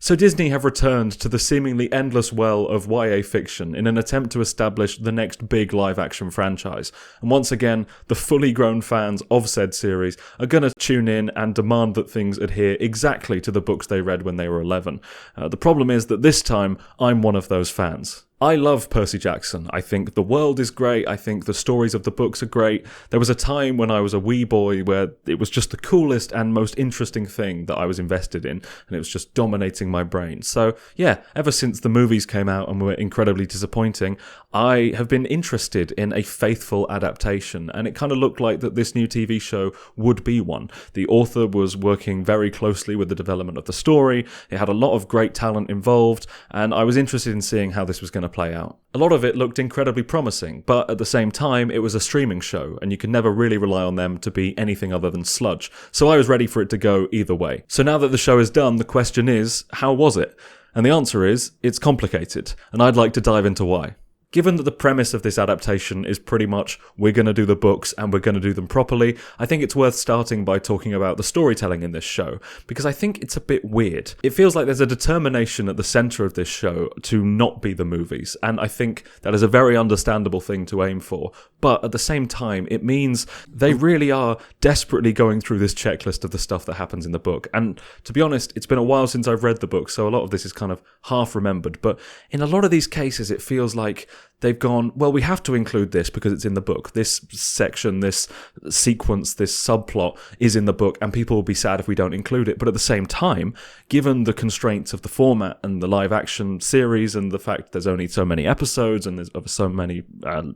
So Disney have returned to the seemingly endless well of YA fiction in an attempt to establish the next big live-action franchise. And once again, the fully grown fans of said series are going to tune in and demand that things adhere exactly to the books they read when they were 11. The problem is that this time, I'm one of those fans. I love Percy Jackson. I think the world is great. I think the stories of the books are great. There was a time when I was a wee boy where it was just the coolest and most interesting thing that I was invested in, and it was just dominating my brain. So, yeah, ever since the movies came out and were incredibly disappointing, I have been interested in a faithful adaptation, and it kind of looked like that this new TV show would be one. The author was working very closely with the development of the story. It had a lot of great talent involved, and I was interested in seeing how this was going to play out. A lot of it looked incredibly promising, but at the same time, it was a streaming show, and you could never really rely on them to be anything other than sludge. So I was ready for it to go either way. So now that the show is done, the question is, how was it? And the answer is, it's complicated, and I'd like to dive into why. Given that the premise of this adaptation is pretty much we're going to do the books and we're going to do them properly, I think it's worth starting by talking about the storytelling in this show, because I think it's a bit weird. It feels like there's a determination at the centre of this show to not be the movies, and I think that is a very understandable thing to aim for, but at the same time, it means they really are desperately going through this checklist of the stuff that happens in the book. And to be honest, it's been a while since I've read the book, so a lot of this is kind of half remembered, but in a lot of these cases, it feels like they've gone, well, we have to include this because it's in the book. This section, this sequence, this subplot is in the book, and people will be sad if we don't include it. But at the same time, given the constraints of the format and the live action series and the fact there's only so many episodes and there's so many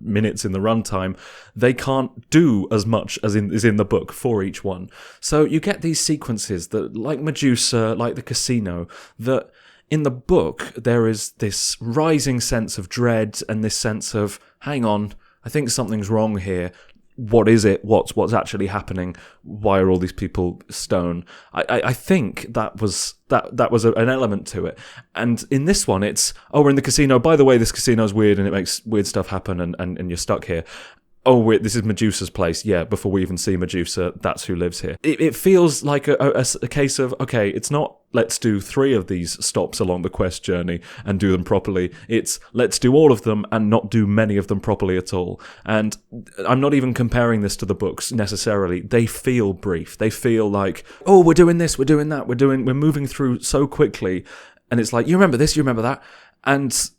minutes in the runtime, they can't do as much as is in the book for each one. So you get these sequences that, like Medusa, like the casino, that in the book, there is this rising sense of dread and this sense of, hang on, I think something's wrong here. What is it? What's actually happening? Why are all these people stone? I think that was an element to it. And in this one, it's, oh, we're in the casino. By the way, this casino's weird and it makes weird stuff happen and you're stuck here. Oh, wait, this is Medusa's place. Yeah, before we even see Medusa, that's who lives here. It feels like a case of, okay, it's not let's do 3 of these stops along the quest journey and do them properly. It's let's do all of them and not do many of them properly at all. And I'm not even comparing this to the books necessarily. They feel brief. They feel like, oh, we're doing this, we're doing that, we're moving through so quickly. And it's like, you remember this, you remember that. And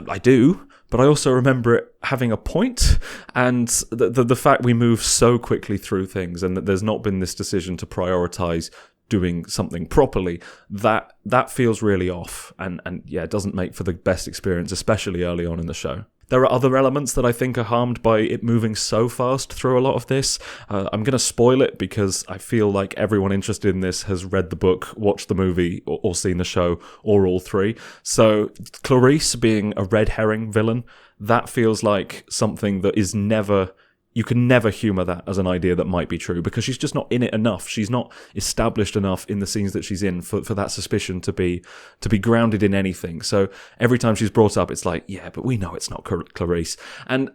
I do, but I also remember it having a point, and the fact we move so quickly through things and that there's not been this decision to prioritize doing something properly, that feels really off, and yeah, it doesn't make for the best experience, especially early on in the show. There are other elements that I think are harmed by it moving so fast through a lot of this. I'm going to spoil it because I feel like everyone interested in this has read the book, watched the movie, or seen the show, or all 3. So Clarice being a red herring villain, that feels like something that is never... You can never humour that as an idea that might be true because she's just not in it enough. She's not established enough in the scenes that she's in for that suspicion to be grounded in anything. So every time she's brought up, it's like, yeah, but we know it's not Clarice. And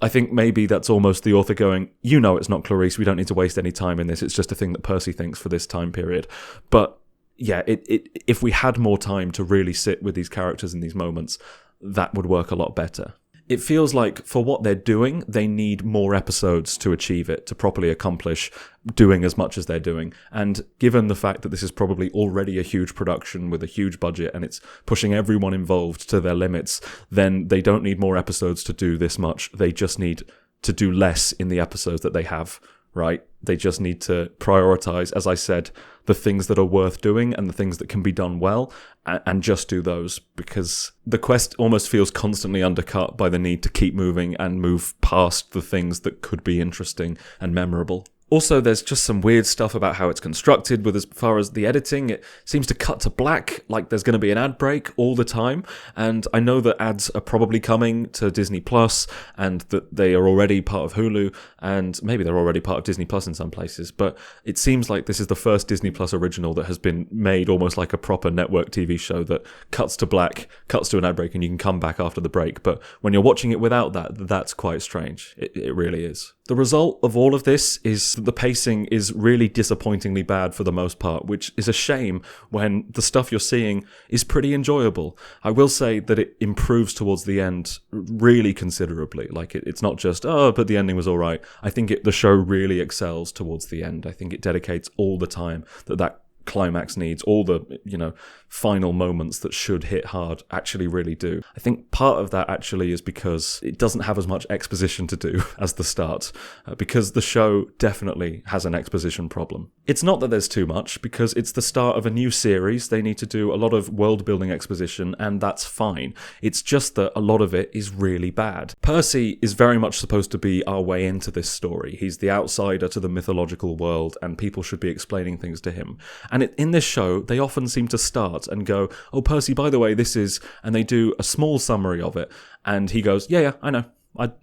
I think maybe that's almost the author going, you know it's not Clarice, we don't need to waste any time in this. It's just a thing that Percy thinks for this time period. But yeah, if we had more time to really sit with these characters in these moments, that would work a lot better. It feels like for what they're doing, they need more episodes to achieve it, to properly accomplish doing as much as they're doing. And given the fact that this is probably already a huge production with a huge budget and it's pushing everyone involved to their limits, then they don't need more episodes to do this much. They just need to do less in the episodes that they have, right? They just need to prioritize, as I said, the things that are worth doing and the things that can be done well, and just do those, because the quest almost feels constantly undercut by the need to keep moving and move past the things that could be interesting and memorable. Also, there's just some weird stuff about how it's constructed with as far as the editing. It seems to cut to black, like there's going to be an ad break all the time. And I know that ads are probably coming to Disney Plus and that they are already part of Hulu, and maybe they're already part of Disney Plus in some places. But it seems like this is the first Disney Plus original that has been made almost like a proper network TV show that cuts to black, cuts to an ad break, and you can come back after the break. But when you're watching it without that, that's quite strange. It really is. The result of all of this is that the pacing is really disappointingly bad for the most part, which is a shame when the stuff you're seeing is pretty enjoyable. I will say that it improves towards the end really considerably. Like, it's not just, oh, but the ending was all right. I think the show really excels towards the end. I think it dedicates all the time that climax needs, all the, final moments that should hit hard actually really do. I think part of that actually is because it doesn't have as much exposition to do as the start, because the show definitely has an exposition problem. It's not that there's too much, because it's the start of a new series. They need to do a lot of world-building exposition, and that's fine. It's just that a lot of it is really bad. Percy is very much supposed to be our way into this story. He's the outsider to the mythological world, and people should be explaining things to him. And in this show, they often seem to start and go, oh, Percy, by the way, this is... And they do a small summary of it. And he goes, yeah, I know. My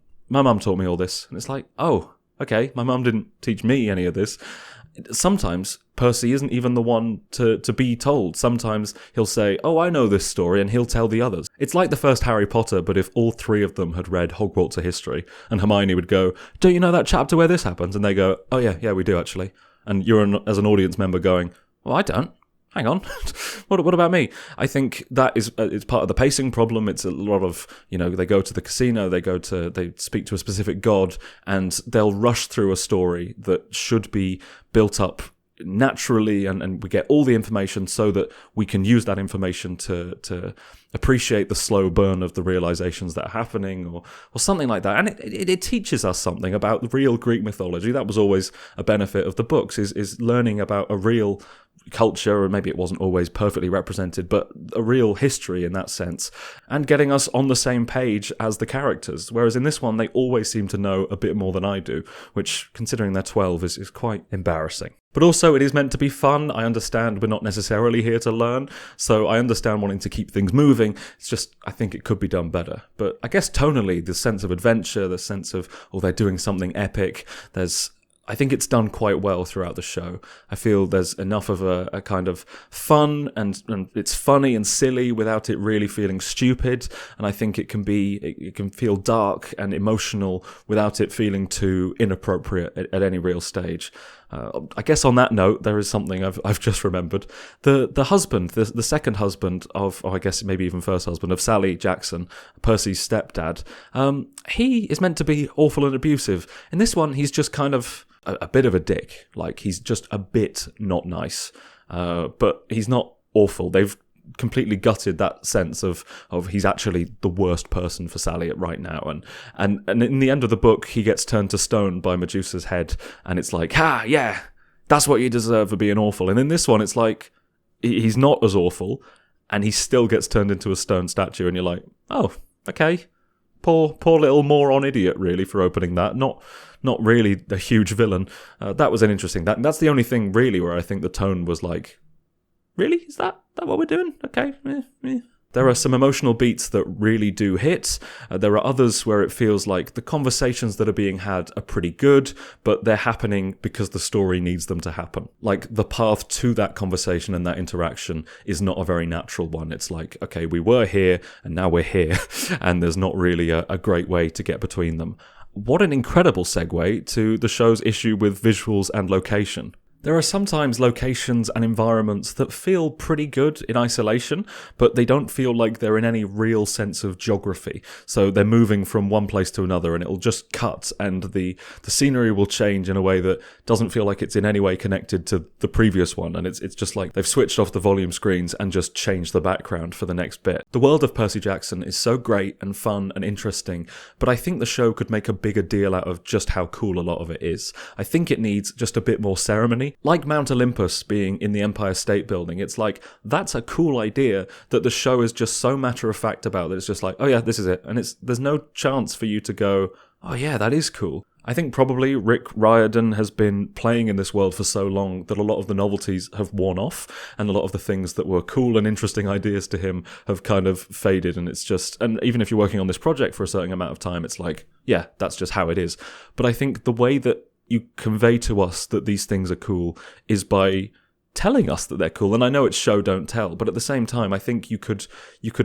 mum taught me all this. And it's like, oh, okay, my mum didn't teach me any of this. Sometimes Percy isn't even the one to be told. Sometimes he'll say, oh, I know this story, and he'll tell the others. It's like the first Harry Potter, but if all three of them had read Hogwarts a History, and Hermione would go, don't you know that chapter where this happens? And they go, oh, yeah, we do actually. And you're, as an audience member, going, well, I don't. Hang on, what about me? I think that is it's part of the pacing problem. It's a lot of, they go to the casino, they speak to a specific god, and they'll rush through a story that should be built up naturally, and we get all the information so that we can use that information to appreciate the slow burn of the realizations that are happening, or something like that. And it teaches us something about real Greek mythology. That was always a benefit of the books, is learning about a real culture, or maybe it wasn't always perfectly represented, but a real history in that sense, and getting us on the same page as the characters. Whereas in this one, they always seem to know a bit more than I do, which, considering they're 12, is quite embarrassing. But also, it is meant to be fun. I understand we're not necessarily here to learn, so I understand wanting to keep things moving. It's just, I think it could be done better. But I guess tonally, the sense of adventure, the sense of, they're doing something epic, I think it's done quite well throughout the show. I feel there's enough of a kind of fun, and it's funny and silly without it really feeling stupid. And I think it can feel dark and emotional without it feeling too inappropriate at any real stage. I guess on that note, there is something I've just remembered. The husband, the second husband of, I guess maybe even first husband of Sally Jackson, Percy's stepdad, he is meant to be awful and abusive. In this one, he's just kind of a bit of a dick. Like, he's just a bit not nice. But he's not awful. They've completely gutted that sense of he's actually the worst person for Sally right now, and in the end of the book he gets turned to stone by Medusa's head, and it's like, yeah, that's what you deserve for being awful. And in this one it's like he's not as awful, and he still gets turned into a stone statue, and you're like, oh, okay, poor little moron idiot, really, for opening that. Not really a huge villain. That was an interesting, that's the only thing really where I think the tone was like, really? Is that what we're doing? Okay. There are some emotional beats that really do hit. There are others where it feels like the conversations that are being had are pretty good, but they're happening because the story needs them to happen. Like, the path to that conversation and that interaction is not a very natural one. It's like, okay, we were here and now we're here, and there's not really a great way to get between them. What an incredible segue to the show's issue with visuals and location. There are sometimes locations and environments that feel pretty good in isolation, but they don't feel like they're in any real sense of geography. So they're moving from one place to another, and it'll just cut, and the scenery will change in a way that doesn't feel like it's in any way connected to the previous one, and it's just like they've switched off the volume screens and just changed the background for the next bit. The world of Percy Jackson is so great and fun and interesting, but I think the show could make a bigger deal out of just how cool a lot of it is. I think it needs just a bit more ceremony. Like Mount Olympus being in the Empire State Building, it's like, that's a cool idea that the show is just so matter-of-fact about that it's just like, oh yeah, this is it. And there's no chance for you to go, oh yeah, that is cool. I think probably Rick Riordan has been playing in this world for so long that a lot of the novelties have worn off, and a lot of the things that were cool and interesting ideas to him have kind of faded, and it's just, and even if you're working on this project for a certain amount of time, it's like, yeah, that's just how it is. But I think the way that you convey to us that these things are cool is by telling us that they're cool. And I know it's show don't tell, but at the same time, I think you could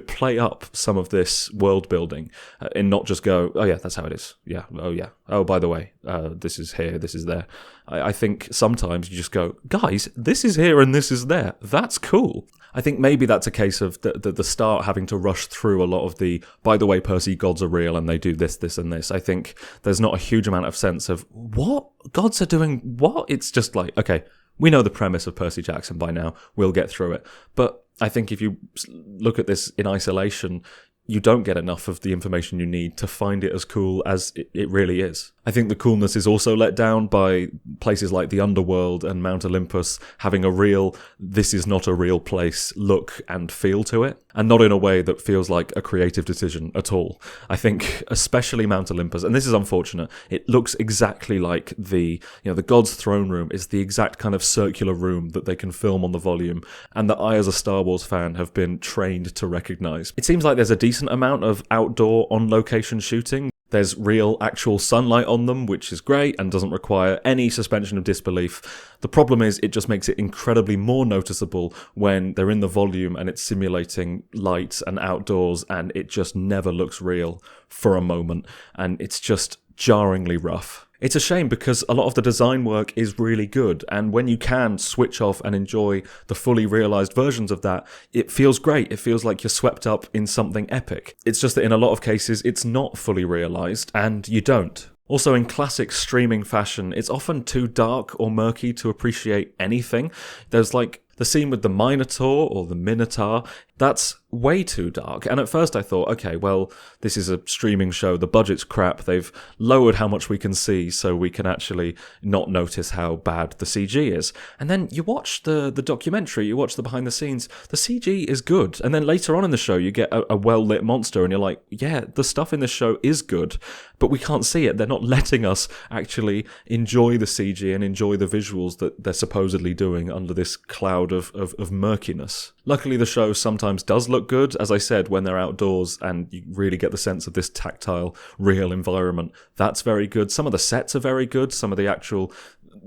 play up some of this world building and not just go, oh yeah, that's how it is. Yeah. Oh yeah. Oh, by the way, this is here, this is there. I think sometimes you just go, guys, this is here and this is there. That's cool. I think maybe that's a case of the start having to rush through a lot of the, by the way, Percy, gods are real and they do this, this and this. I think there's not a huge amount of sense of, what? Gods are doing what? It's just like, okay, we know the premise of Percy Jackson by now. We'll get through it. But I think if you look at this in isolation, you don't get enough of the information you need to find it as cool as it really is. I think the coolness is also let down by places like the Underworld and Mount Olympus having a real, this is not a real place look and feel to it, and not in a way that feels like a creative decision at all. I think especially Mount Olympus, and this is unfortunate, it looks exactly like the God's throne room is the exact kind of circular room that they can film on the volume, and that I as a Star Wars fan have been trained to recognise. It seems like there's a decent amount of outdoor on-location shooting. There's real, actual sunlight on them, which is great and doesn't require any suspension of disbelief. The problem is it just makes it incredibly more noticeable when they're in the volume and it's simulating light and outdoors, and it just never looks real for a moment, and it's just jarringly rough. It's a shame because a lot of the design work is really good, and when you can switch off and enjoy the fully realised versions of that, it feels great. It feels like you're swept up in something epic. It's just that in a lot of cases it's not fully realised, and you don't. Also, in classic streaming fashion, it's often too dark or murky to appreciate anything. There's like the scene with the Minotaur or the Minotaur, that's way too dark. And at first I thought, okay, well, this is a streaming show, the budget's crap, they've lowered how much we can see so we can actually not notice how bad the CG is. And then you watch the documentary, you watch the behind the scenes, the CG is good. And then later on in the show you get a well-lit monster and you're like, yeah, the stuff in this show is good, but we can't see it. They're not letting us actually enjoy the CG and enjoy the visuals that they're supposedly doing under this cloud of murkiness. Luckily the show sometimes does look good, as I said, when they're outdoors and you really get the sense of this tactile, real environment. That's very good. Some of the sets are very good. Some of the actual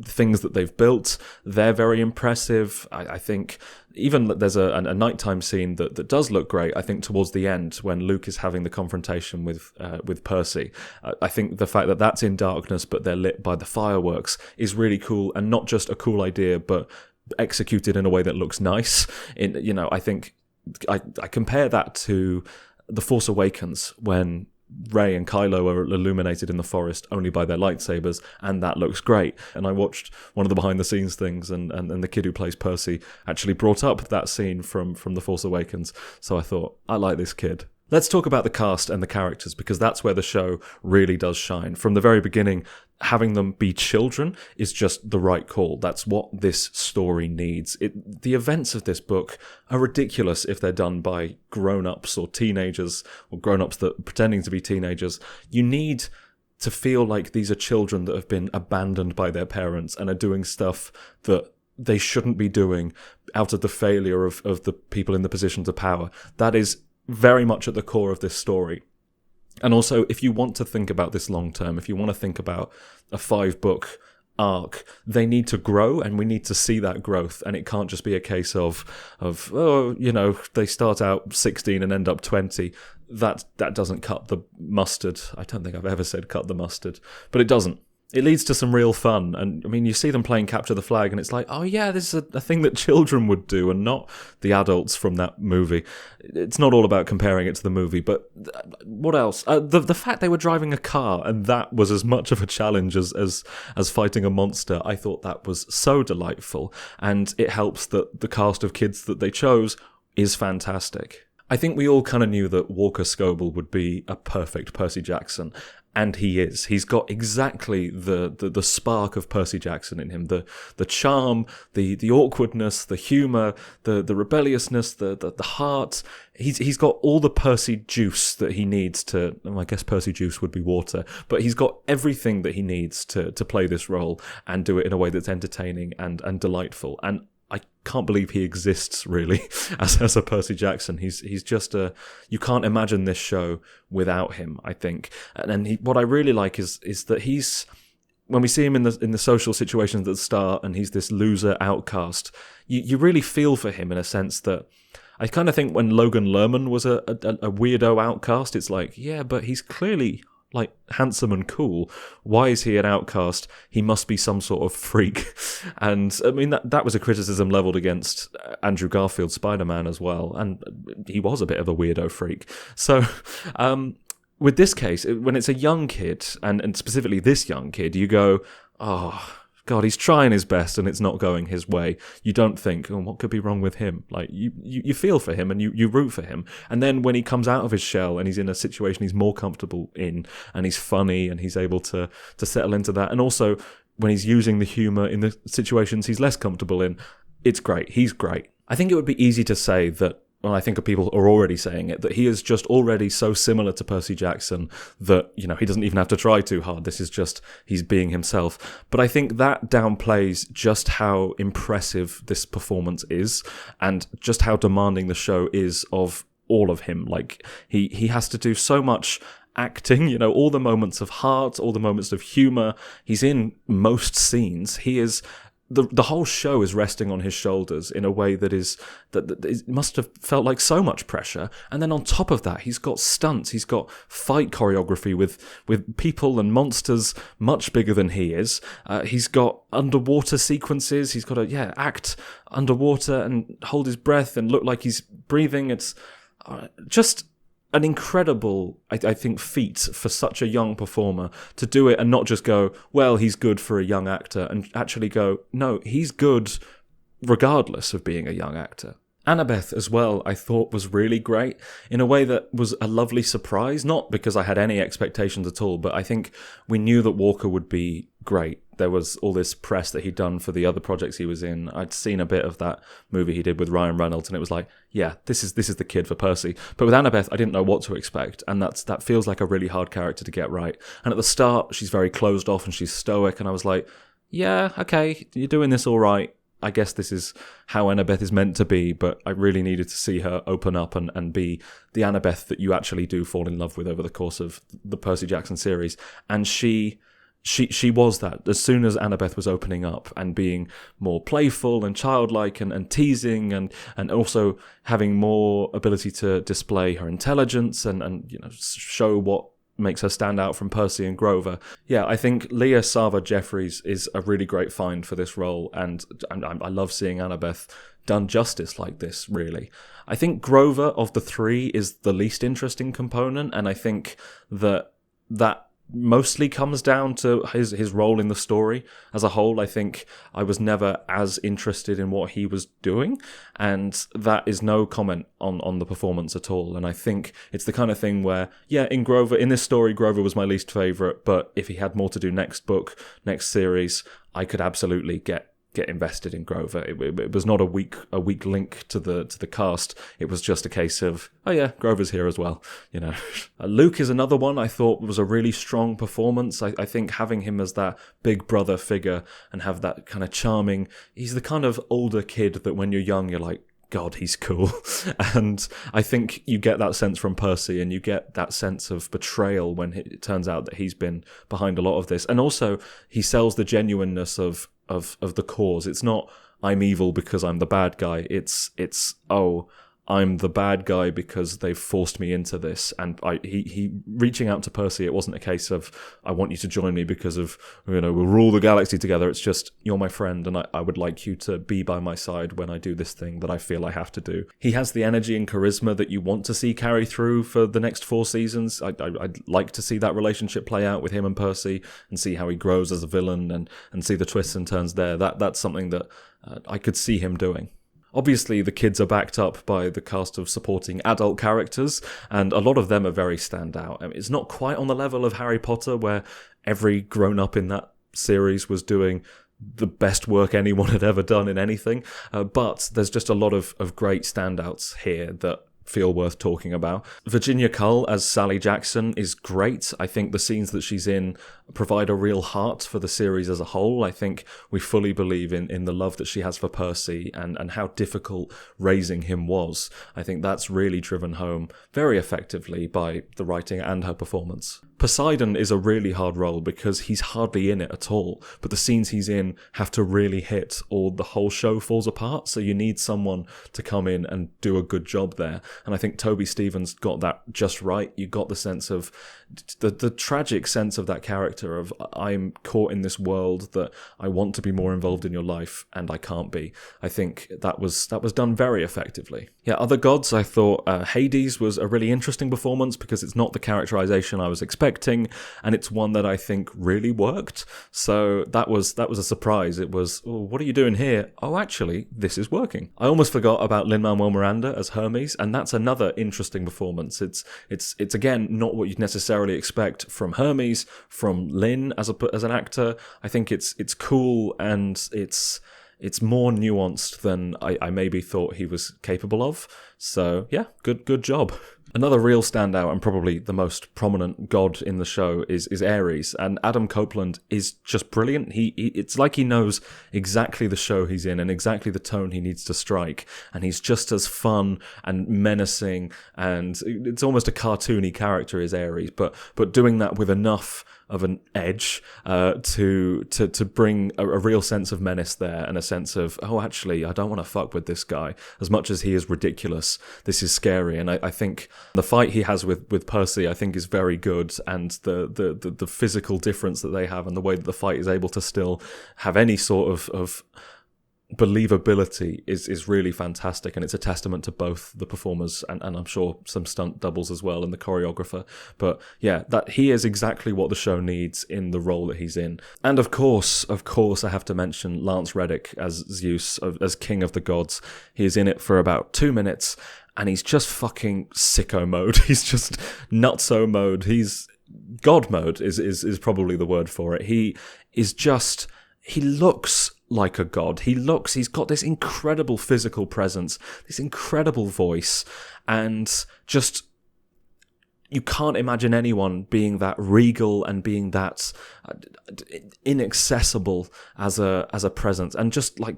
things that they've built, they're very impressive. I think even there's a nighttime scene that does look great. I think towards the end when Luke is having the confrontation with Percy, I think the fact that that's in darkness but they're lit by the fireworks is really cool, and not just a cool idea but executed in a way that looks nice. I think I compare that to The Force Awakens when Rey and Kylo are illuminated in the forest only by their lightsabers, and that looks great. And I watched one of the behind the scenes things, and the kid who plays Percy actually brought up that scene from The Force Awakens, so I thought, I like this kid. Let's talk about the cast and the characters, because that's where the show really does shine. From the very beginning, having them be children is just the right call. That's what this story needs. The events of this book are ridiculous if they're done by grown-ups or teenagers, or grown-ups that are pretending to be teenagers. You need to feel like these are children that have been abandoned by their parents and are doing stuff that they shouldn't be doing out of the failure of the people in the positions of power. That is very much at the core of this story. And also, if you want to think about this long term, if you want to think about a 5-book arc, they need to grow, and we need to see that growth. And it can't just be a case of they start out 16 and end up 20. That doesn't cut the mustard. I don't think I've ever said cut the mustard, but it doesn't. It leads to some real fun. And I mean, you see them playing Capture the Flag and it's like, oh yeah, this is a thing that children would do and not the adults from that movie. It's not all about comparing it to the movie, but what else? The fact they were driving a car and that was as much of a challenge as fighting a monster, I thought that was so delightful. And it helps that the cast of kids that they chose is fantastic. I think we all kind of knew that Walker Scobell would be a perfect Percy Jackson. And he is. He's got exactly the spark of Percy Jackson in him. The charm, the awkwardness, the humour, the rebelliousness, the heart. He's got all the Percy juice that he needs to... I guess Percy juice would be water. But he's got everything that he needs to play this role and do it in a way that's entertaining and delightful. And I can't believe he exists, really, as a Percy Jackson. He's just you can't imagine this show without him, I think. And what I really like is that he's when we see him in the social situations at the start, and he's this loser outcast, you really feel for him in a sense that I kind of think when Logan Lerman was a weirdo outcast, it's like, yeah, but he's clearly like handsome and cool. Why is he an outcast? He must be some sort of freak. And I mean, that was a criticism leveled against Andrew Garfield's Spider-Man as well, and he was a bit of a weirdo freak. So with this case, when it's a young kid, and specifically this young kid, you go, oh God, he's trying his best and it's not going his way. You don't think, oh, what could be wrong with him? Like, you feel for him and you root for him. And then when he comes out of his shell and he's in a situation he's more comfortable in, and he's funny and he's able to settle into that, and also when he's using the humour in the situations he's less comfortable in, it's great. He's great. I think it would be easy to say that, well, I think people are already saying it, that he is just already so similar to Percy Jackson that, he doesn't even have to try too hard. This is just, he's being himself. But I think that downplays just how impressive this performance is, and just how demanding the show is of all of him. Like, he has to do so much acting, all the moments of heart, all the moments of humour. He's in most scenes. He is... The whole show is resting on his shoulders in a way that it must have felt like so much pressure. And then on top of that, he's got stunts, he's got fight choreography with people and monsters much bigger than he is. He's got underwater sequences. He's got to act underwater and hold his breath and look like he's breathing. It's just an incredible, I think, feat for such a young performer to do it and not just go, well, he's good for a young actor, and actually go, no, he's good regardless of being a young actor. Annabeth as well, I thought, was really great in a way that was a lovely surprise, not because I had any expectations at all, but I think we knew that Walker would be great. There was all this press that he'd done for the other projects he was in. I'd seen a bit of that movie he did with Ryan Reynolds, and it was like, yeah, this is the kid for Percy. But with Annabeth, I didn't know what to expect, and that feels like a really hard character to get right. And at the start, she's very closed off and she's stoic, and I was like, yeah, okay, you're doing this all right. I guess this is how Annabeth is meant to be, but I really needed to see her open up and be the Annabeth that you actually do fall in love with over the course of the Percy Jackson series. And she was that. As soon as Annabeth was opening up and being more playful and childlike and teasing and also having more ability to display her intelligence and show what makes her stand out from Percy and Grover. Yeah, I think Leah Sava Jeffries is a really great find for this role, and I love seeing Annabeth done justice like this, really. I think Grover, of the three, is the least interesting component, and I think that mostly comes down to his role in the story as a whole. I think I was never as interested in what he was doing, and that is no comment on the performance at all. And I think it's the kind of thing where, yeah, in this story, Grover was my least favourite, but if he had more to do next book, next series, I could absolutely get invested in Grover. It was not a weak link to the cast. It was just a case of, oh yeah, Grover's here as well. Luke is another one I thought was a really strong performance. I think having him as that big brother figure and have that kind of charming, he's the kind of older kid that when you're young you're like, God, he's cool. And I think you get that sense from Percy, and you get that sense of betrayal when it turns out that he's been behind a lot of this. And also he sells the genuineness of the cause. It's not, I'm evil because I'm the bad guy. It's oh, I'm the bad guy because they've forced me into this. And he reaching out to Percy, it wasn't a case of, I want you to join me because of, we'll rule the galaxy together. It's just, you're my friend and I would like you to be by my side when I do this thing that I feel I have to do. He has the energy and charisma that you want to see carry through for the next 4 seasons. I'd like to see that relationship play out with him and Percy and see how he grows as a villain and see the twists and turns there. That's something that I could see him doing. Obviously, the kids are backed up by the cast of supporting adult characters, and a lot of them are very standout. I mean, it's not quite on the level of Harry Potter, where every grown-up in that series was doing the best work anyone had ever done in anything, but there's just a lot of great standouts here that feel worth talking about. Virginia Cull as Sally Jackson is great. I think the scenes that she's in provide a real heart for the series as a whole. I think we fully believe in the love that she has for Percy and how difficult raising him was. I think that's really driven home very effectively by the writing and her performance. Poseidon is a really hard role because he's hardly in it at all, but the scenes he's in have to really hit or the whole show falls apart, so you need someone to come in and do a good job there. And I think Toby Stephens got that just right. You got the sense of the tragic sense of that character of I'm caught in this world that I want to be more involved in your life and I can't be. I think that was done very effectively. Yeah, other gods, I thought Hades was a really interesting performance because it's not the characterization I was expecting, and it's one that I think really worked. So that was a surprise. It was, oh, what are you doing here? Oh, actually, this is working. I almost forgot about Lin-Manuel Miranda as Hermes, and that's another interesting performance. It's again not what you'd necessarily expect from Hermes, from Lin as an actor. I think it's cool and it's more nuanced than I maybe thought he was capable of. So yeah, good job. Another real standout and probably the most prominent god in the show is Ares, and Adam Copeland is just brilliant. It's like he knows exactly the show he's in and exactly the tone he needs to strike, and he's just as fun and menacing, and it's almost a cartoony character is Ares, but doing that with enough of an edge to bring a real sense of menace there and a sense of, oh, actually, I don't want to fuck with this guy. As much as he is ridiculous, this is scary. And I think the fight he has with Percy, I think, is very good, and the physical difference that they have and the way that the fight is able to still have any sort of believability is really fantastic, and it's a testament to both the performers and I'm sure some stunt doubles as well and the choreographer. But yeah, that he is exactly what the show needs in the role that he's in. And of course I have to mention Lance Reddick as Zeus, as King of the Gods. He is in it for about 2 minutes and he's just fucking sicko mode. He's just nutso mode. He's God mode is probably the word for it. He looks like a god. He's got this incredible physical presence, this incredible voice, and just you can't imagine anyone being that regal and being that inaccessible as a presence. And just like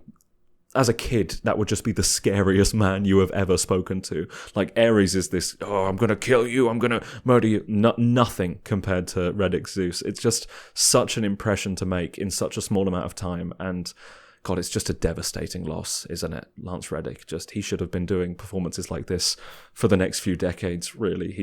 as a kid, that would just be the scariest man you have ever spoken to. Like Ares is this, oh, I'm going to kill you, I'm going to murder you. Nothing compared to Reddick's Zeus. It's just such an impression to make in such a small amount of time. And God, it's just a devastating loss, isn't it? Lance Reddick, he should have been doing performances like this for the next few decades, really.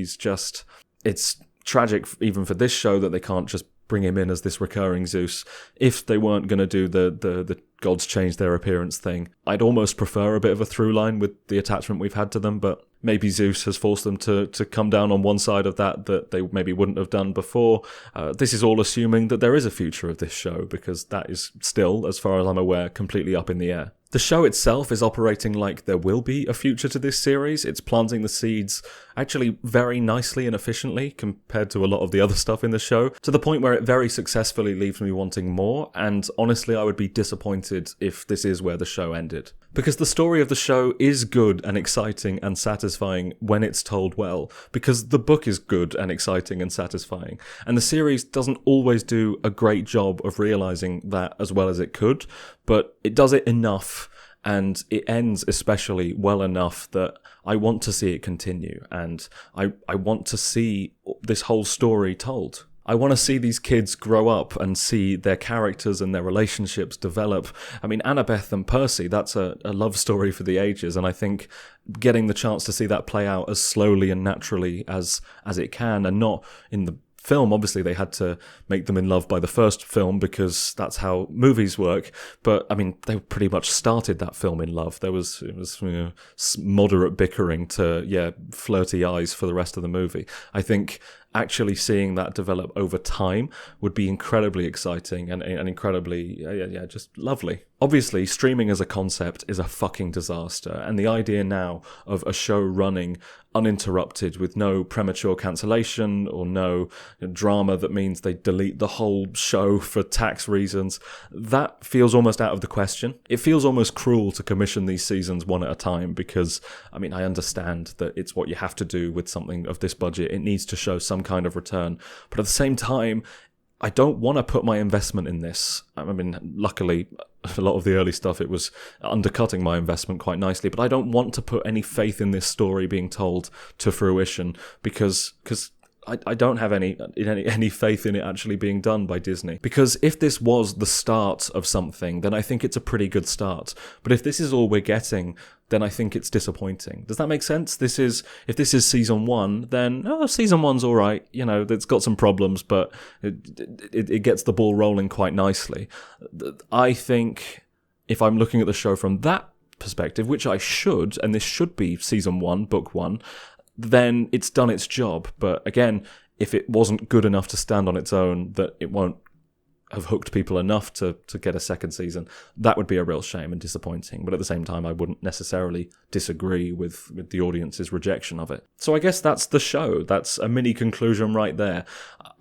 It's tragic even for this show that they can't just bring him in as this recurring Zeus. If they weren't going to do the gods change their appearance thing, I'd almost prefer a bit of a through line with the attachment we've had to them, but maybe Zeus has forced them to come down on one side of that they maybe wouldn't have done before. This is all assuming that there is a future of this show, because that is still, as far as I'm aware, completely up in the air. The show itself is operating like there will be a future to this series. It's planting the seeds actually very nicely and efficiently compared to a lot of the other stuff in the show, to the point where it very successfully leaves me wanting more, and honestly I would be disappointed if this is where the show ended. Because the story of the show is good and exciting and satisfying when it's told well, because the book is good and exciting and satisfying, and the series doesn't always do a great job of realising that as well as it could, but it does it enough, and it ends especially well enough that I want to see it continue, and I want to see this whole story told. I want to see these kids grow up and see their characters and their relationships develop. I mean, Annabeth and Percy, that's a love story for the ages, and I think getting the chance to see that play out as slowly and naturally as it can, and not in the film. Obviously they had to make them in love by the first film because that's how movies work, but I mean they pretty much started that film in love. It was moderate bickering to flirty eyes for the rest of the movie. I think actually seeing that develop over time would be incredibly exciting and incredibly, just lovely. Obviously, streaming as a concept is a fucking disaster, and the idea now of a show running uninterrupted with no premature cancellation or no drama that means they delete the whole show for tax reasons, that feels almost out of the question. It feels almost cruel to commission these seasons one at a time because, I mean, I understand that it's what you have to do with something of this budget. It needs to show some kind of return, but at the same time, I don't want to put my investment in this. I mean, luckily, a lot of the early stuff, it was undercutting my investment quite nicely, but I don't want to put any faith in this story being told to fruition because I don't have any faith in it actually being done by Disney. Because if this was the start of something, then I think it's a pretty good start. But if this is all we're getting, then I think it's disappointing. Does that make sense? If this is season 1, then season 1's all right. You know, it's got some problems, but it gets the ball rolling quite nicely. I think if I'm looking at the show from that perspective, which I should, and this should be season 1, book 1, then it's done its job. But again, if it wasn't good enough to stand on its own, that it won't have hooked people enough to get a second season, that would be a real shame and disappointing. But at the same time, I wouldn't necessarily disagree with the audience's rejection of it. So I guess that's the show. That's a mini conclusion right there.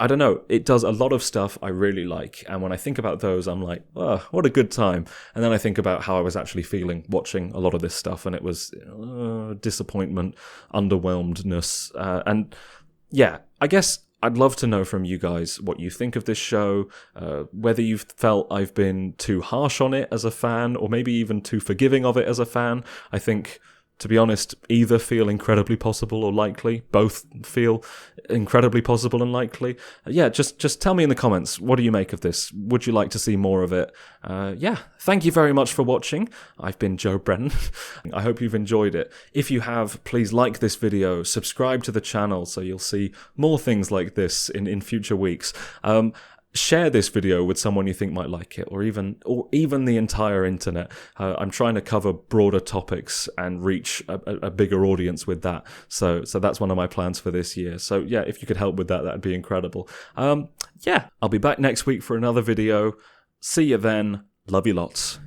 I don't know. It does a lot of stuff I really like. And when I think about those, I'm like, oh, what a good time. And then I think about how I was actually feeling watching a lot of this stuff. And it was disappointment, underwhelmedness. And yeah, I guess I'd love to know from you guys what you think of this show, whether you've felt I've been too harsh on it as a fan, or maybe even too forgiving of it as a fan. I think, to be honest, either feel incredibly possible or likely. Both feel incredibly possible and likely. Just tell me in the comments, what do you make of this? Would you like to see more of it? Thank you very much for watching. I've been Joe Brennan. I hope you've enjoyed it. If you have, please like this video, subscribe to the channel so you'll see more things like this in future weeks. Share this video with someone you think might like it, or even the entire internet. I'm trying to cover broader topics and reach a bigger audience with that. So that's one of my plans for this year. So yeah, if you could help with that, that'd be incredible. I'll be back next week for another video. See you then. Love you lots.